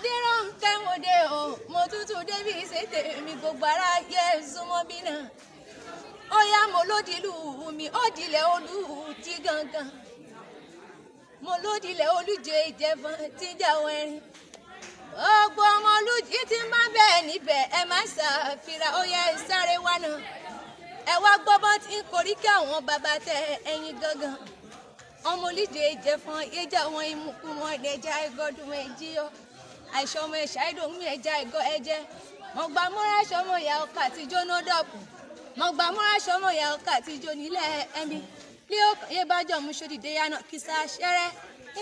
Adérónkẹ́ mo dé o, mo tútù débi ìṣètè mi gbogbo ara yẹ súnmọ́ bí náà. Ó yá mo lódìlú mi, ó dilẹ̀ olú jí gangan. Mo lódìlẹ̀ olúje ìjẹ̀fọn tí jà wẹ̀rin. Gbogbo ọmọ olújí ti má bẹ́ẹ̀ níbẹ̀ ẹ má ṣàfihàn ó yẹ sáré wá náà. Ẹ wá gbọ́ bọ́ tí ń korí kí àwọn bàbá tẹ ẹyin gangan. Ọmọ olúje ìjẹ̀fọn yéjà wọn imúkú wọn ẹja ẹgọdún ẹjí yọ. Àìsàn ọmọ ẹ̀ṣá ìdòmú ẹja ẹgọ ẹjẹ. Mo gba múra ṣọmọ ìyá ọkà tí jóná dọ̀pù. Mo gba múra ṣọmọ ìyá ọkà tí jó nílẹ̀ ẹ̀mí. Bí ó yé bájọ́ mu ṣòdì dé yànà kìsà ṣẹ́rẹ́.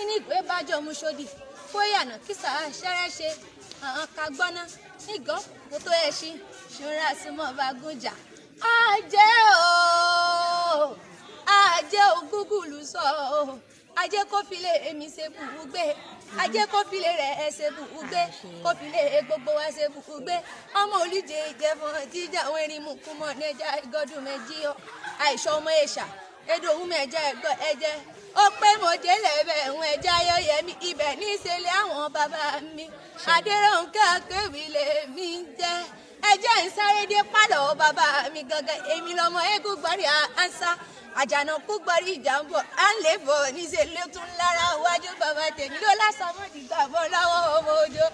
Ní ìgbé bájọ́ mu ṣòdì kó yànà kìsà ṣẹ́rẹ́ ṣe. Àwọn kagbọ́ná nígàn kó tó ẹ̀ ṣí. Ṣọ́ra sí mọ́ bá gúnjà. Ajé o, ajé o gúgùlù sọ o. Ajé kó file èmi ṣe bùgbé. Ajé kó file rẹ̀ ṣe bùgbé. Kó file gbogbo wa ṣe bùgbé. Ọmọ olúje ìjẹ̀fọn jíjà wẹ̀rin mú kú mọ́ nẹ́jà ìgọ́dún méjì ọ. Àìsàn ọmọ ẹ̀ṣà edo ohun ẹja ẹgbọ ẹjẹ ó pé mo délẹ̀ bẹ̀ ẹ̀hún ẹja ayọ̀yẹmí ibẹ̀ ní ìṣẹ̀lẹ̀ àwọn bàbá mi Adérónkẹ́ akéwì lè mi jẹ́ ẹjẹ́ ń sáré dé pálọ̀ bàbá mi gangan èmi lọmọ eégún gbọ́rí àǹsá àjànàkú gbọ́rí ìjàmbọ̀ à ń lè bọ̀ níṣẹ́ ló tún lára wájú bàbá tèmi ló lásán mọ́ ti gbà bọ́ lọ́wọ́ ọmọ òjò.